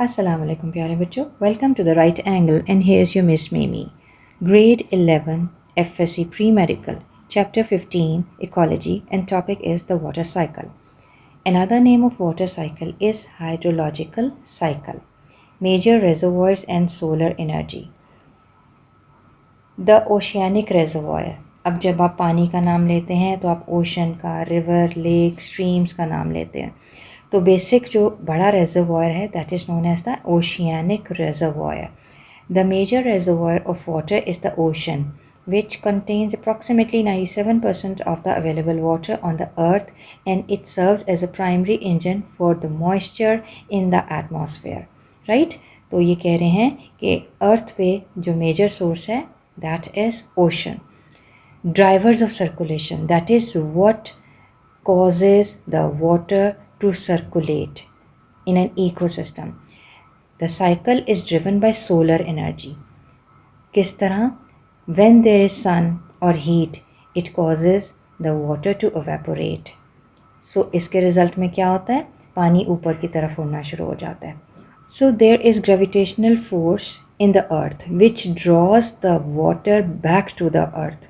Assalamu alaikum प्यारे बच्चों, welcome to the right angle and here's your Miss Mimi. Grade 11 FSC Pre-Medical, Chapter 15 Ecology and topic is the water cycle. Another name of water cycle is hydrological cycle. Major reservoirs and solar energy. The oceanic reservoir. अब जब आप पानी का नाम लेते हैं तो आप ओशन का, रिवर, लेक, स्ट्रीम्स का नाम लेते हैं. तो बेसिक जो बड़ा reservoir है that is known as the oceanic reservoir. The major reservoir of water is the ocean, which contains approximately 97% of the available water on the earth and it serves as a primary engine for the moisture in the atmosphere. Right? तो ये कह रहे हैं कि अर्थ पे जो major source है that is ocean. Drivers of circulation, that is what causes the water to circulate in an ecosystem. The cycle is driven by solar energy. किस तरह? When there is sun or heat, it causes the water to evaporate. So इसके result में क्या होता है? पानी ऊपर की तरफ उड़ना शुरू हो जाता है. So there is gravitational force in the earth which draws the water back to the earth.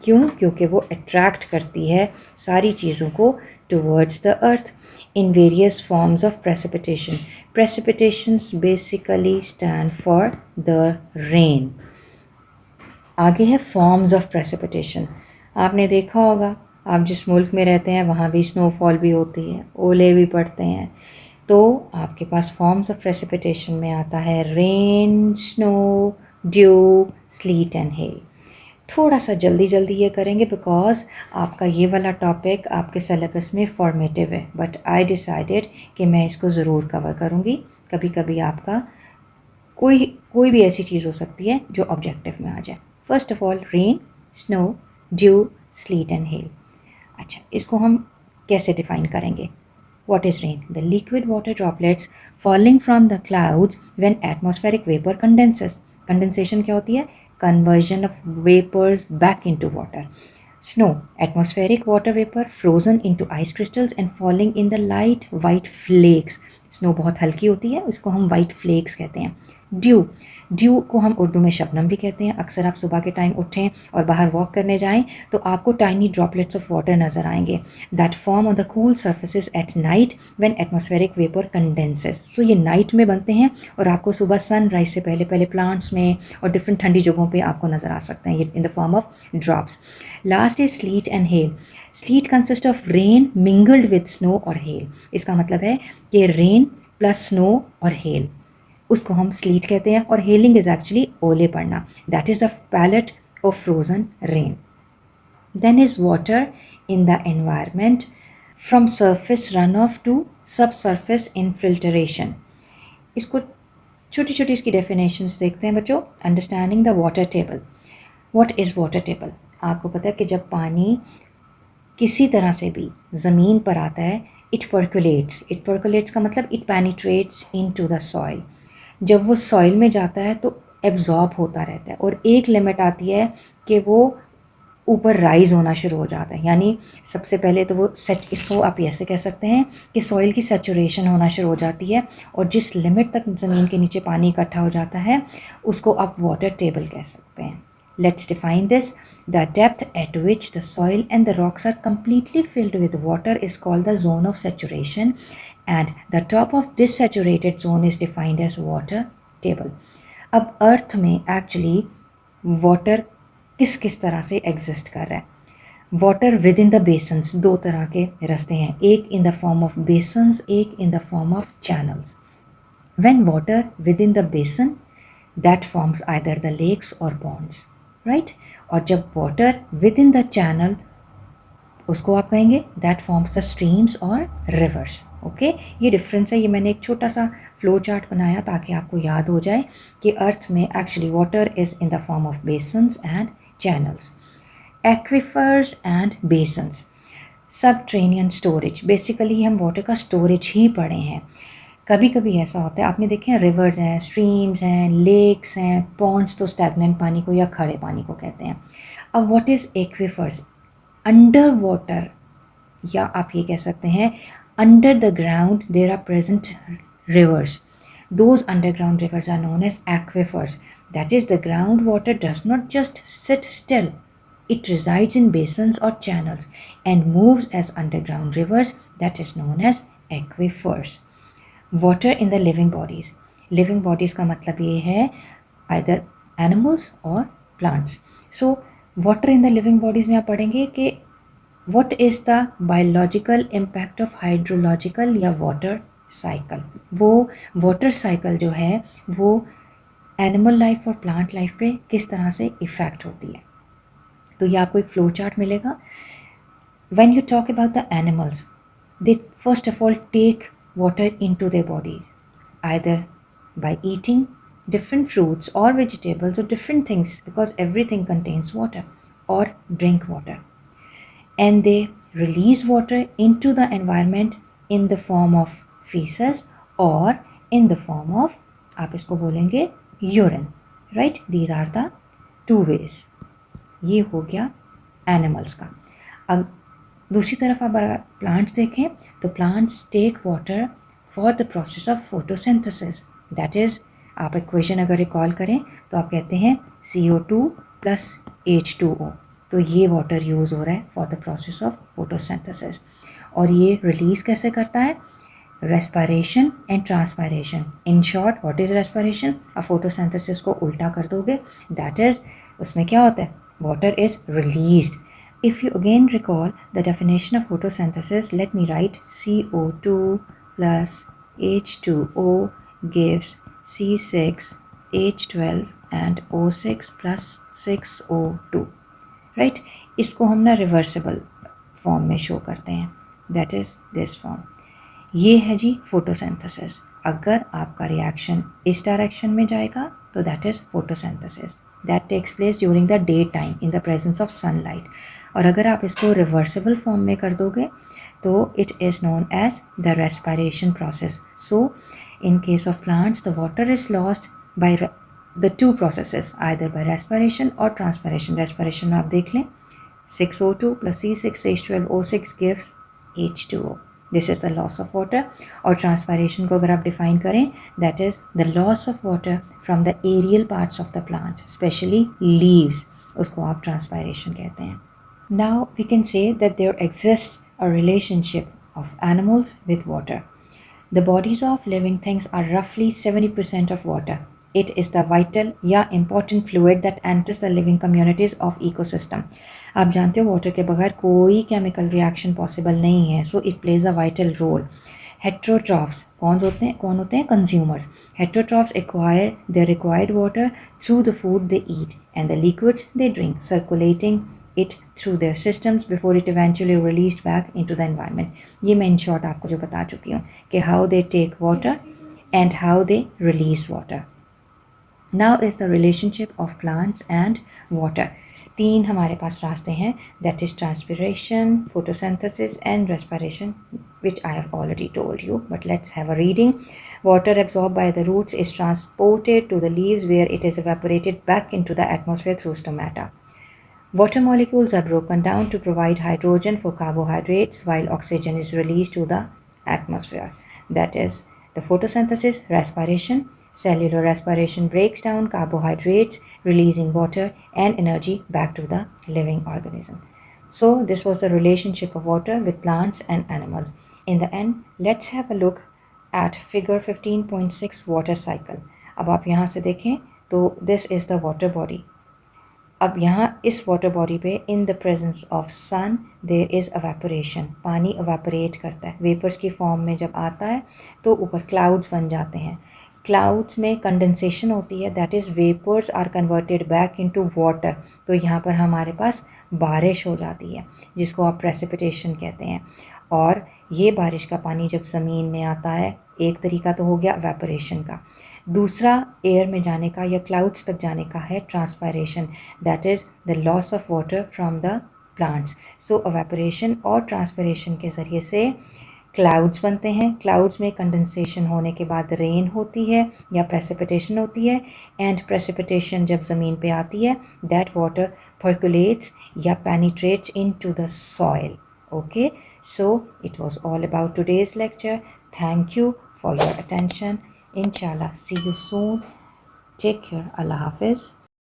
क्यों? क्योंकि वो अट्रैक्ट करती है सारी चीज़ों को towards the earth in various forms of precipitation. Precipitations basically stand for the rain. आगे है forms of precipitation. आपने देखा होगा, आप जिस मुल्क में रहते हैं वहाँ भी स्नोफॉल भी होती है, ओले भी पड़ते हैं. तो आपके पास फॉर्म्स ऑफ प्रेसिपिटेशन में आता है rain, snow, due, slit and hell. थोड़ा सा जल्दी जल्दी ये करेंगे बिकॉज आपका ये वाला टॉपिक आपके सिलेबस में फॉर्मेटिव है, बट आई डिसाइडेड कि मैं इसको ज़रूर कवर करूँगी. कभी कभी आपका कोई भी ऐसी चीज़ हो सकती है जो ऑब्जेक्टिव में आ जाए. First of all rain, snow, due, slit and hell. अच्छा, इसको हम कैसे डिफ़ाइन करेंगे? What is rain? The liquid water droplets falling from the clouds when atmospheric vapor condenses. Condensation क्या होती है? Conversion of vapors back into water. Snow, atmospheric water vapor frozen into ice crystals and falling in the light white flakes. Snow बहुत हल्की होती है, इसको हम white flakes कहते हैं. ड्यू को हम उर्दू में शबनम भी कहते हैं. अक्सर आप सुबह के टाइम उठें और बाहर वॉक करने जाएं तो आपको टाइनी ड्रॉपलेट्स ऑफ वाटर नज़र आएंगे that form on the cool surfaces at night when atmospheric vapour condenses. So ये नाइट में बनते हैं और आपको सुबह सनराइज से पहले पहले प्लांट्स में और डिफरेंट ठंडी जगहों पे आपको नज़र आ सकते हैं ये इन the form of drops. Last is slit and hell. Slit consist of rain mingled with snow और हेल. इसका मतलब है कि रेन प्लस स्नो और हेल, उसको हम स्लीट कहते हैं. और हेलिंग इज एक्चुअली ओले पड़ना. That is the pellet of frozen rain. Then is water in the environment from surface run off to sub surface infiltration. इसको छोटी छोटी इसकी डेफिनेशंस देखते हैं बच्चों. Understanding the water table. What is water table? आपको पता है कि जब पानी किसी तरह से भी ज़मीन पर आता है इट पर्कुलेट्स का मतलब it penetrates into the soil. जब वो सॉइल में जाता है तो एब्जॉर्ब होता रहता है और एक लिमिट आती है कि वो ऊपर राइज होना शुरू हो जाता है. यानी सबसे पहले तो वो इसको आप ऐसे कह सकते हैं कि सॉइल की सैचुरेशन होना शुरू हो जाती है और जिस लिमिट तक ज़मीन के नीचे पानी इकट्ठा हो जाता है उसको आप वाटर टेबल कह सकते हैं. Let's define this. The depth at which the soil and the rocks are completely filled with water is called the zone of saturation and the top of this saturated zone is defined as water table. अब अर्थ में actually water किस किस तरह से exist कर रहा है? Water with in the बेसन्स, दो तरह के रास्ते हैं, एक इन द फॉर्म ऑफ बेसन्स, एक इन the form of channels. When water within the basin that forms either the lakes or ponds, right? और जब water with in the channel उसको आप कहेंगे दैट फॉर्म्स द स्ट्रीम्स और रिवर्स. ओके, ये difference है. ये मैंने एक छोटा सा फ्लो चार्ट बनाया ताकि आपको याद हो जाए कि अर्थ में actually water is in the form of basins and channels. Aquifers and basins. Subterranean storage. Basically हम वाटर का स्टोरेज ही पढ़े हैं. कभी कभी ऐसा होता है, आपने देखे हैं रिवर्स हैं, स्ट्रीम्स हैं, लेक्स हैं, पॉन्ड्स तो स्टैगनेंट पानी को या खड़े पानी को कहते हैं. अब what is aquifers? Under water, या आप ये कह सकते हैं under the ground there are present rivers. Those underground rivers are known as aquifers. That is, the groundwater does not just sit still. It resides in basins or channels and moves as underground rivers. That is known as aquifers. Water in the living bodies. Living bodies का मतलब ये है either animals or plants. So water in the living bodies में आप पढ़ेंगे कि what is the biological impact of hydrological या water cycle. वो water cycle जो है वो एनिमल लाइफ और प्लांट लाइफ पे किस तरह से इफ़ेक्ट होती है. तो ये आपको एक फ्लो चार्ट मिलेगा. When you talk about the animals, they first of all take water into their bodies, either by eating different fruits or vegetables or different things, because everything contains water, or drink water. And they release water into the environment in the form of feces or in the form of, आप इसको बोलेंगे urine, right? These are the two ways. ये हो गया animals का. अब दूसरी तरफ आप अगर प्लांट्स देखें तो plants take water for the process of photosynthesis. That is, आप इक्वेशन अगर रिकॉल करें तो आप कहते हैं CO2 प्लस H2O. तो ये वाटर यूज़ हो रहा है for the process of photosynthesis. और ये रिलीज़ कैसे करता है? Respiration and transpiration. In short, what is respiration? आप फोटोसिंथेसिस को उल्टा कर दोगे, दैट इज़, उसमें क्या होता है? Water is released. If you again recall the definition of photosynthesis, let me write CO2 plus H2O gives C6H12 and O6 plus 6O2. Right? इसको हम ना रिवर्सिबल फॉर्म में शो करते हैं. That is this form. ये है जी photosynthesis. अगर आपका रिएक्शन इस डायरेक्शन में जाएगा तो that is photosynthesis. That takes place during the day time in the presence of sunlight. और अगर आप इसको रिवर्सिबल फॉर्म में कर दोगे तो it is known as the respiration process. So in case of plants the water is lost by the two processes, either by respiration or transpiration. Respiration में आप देख लें 6O2 plus C6H12O6 gives H2O. This is the loss of water. और transpiration को अगर आप define करें, that is the loss of water from the aerial parts of the plant, specially leaves. उसको आप ट्रांसपायरेशन कहते हैं. Now we can say that there exists a relationship of animals with water. The bodies of living things are roughly 70% of water. It is the vital या important fluid that enters the living communities of ecosystem. आप जानते हो water के बगैर कोई chemical reaction possible नहीं है. So it plays a vital role. Heterotrophs कौन होते हैं? Consumers. Heterotrophs acquire the required water through the food they eat and the liquids they drink, circulating it through their systems before it eventually released back into the environment. ये मैं in short आपको जो बता चुकी हूँ कि how they take water and how they release water. Now is the relationship of plants and water. तीन हमारे पास रास्ते हैं, that is transpiration, photosynthesis and respiration, which I have already told you, but let's have a reading. Water absorbed by the roots is transported to the leaves where it is evaporated back into the atmosphere through stomata. Water molecules are broken down to provide hydrogen for carbohydrates while oxygen is released to the atmosphere. That is the photosynthesis, respiration. Cellular respiration breaks down carbohydrates, releasing water and energy back to the living organism. So this was the relationship of water with plants and animals. In the end, let's have a look at figure 15.6 water cycle. अब आप यहाँ से देखें तो this is the water body. अब यहाँ इस water body पे in the presence of sun there is evaporation. पानी एवेपोरेट करता है वेपर्स की फॉर्म में. जब आता है तो ऊपर क्लाउड्स बन जाते हैं. क्लाउड्स में कंडेंसेशन होती है, that is vapours are converted back into water. तो यहाँ पर हमारे पास बारिश हो जाती है जिसको आप प्रेसिपिटेशन कहते हैं. और ये बारिश का पानी जब ज़मीन में आता है, एक तरीका तो हो गया एवेपोरेशन का. दूसरा एयर में जाने का या क्लाउड्स तक जाने का है transpiration, that is the loss of water from the plants. So evaporation और ट्रांसपायरेशन के ज़रिए से क्लाउड्स बनते हैं. क्लाउड्स में कंडेंसेशन होने के बाद रेन होती है या प्रेसिपिटेशन होती है. एंड प्रेसिपिटेशन जब ज़मीन पे आती है, दैट वाटर पर्कुलेट्स या penetrates into the soil. Okay, so it was all about today's lecture. Thank you for your attention. इंशाल्लाह सी यू सून, टेक केयर, अल्लाह हाफिज़।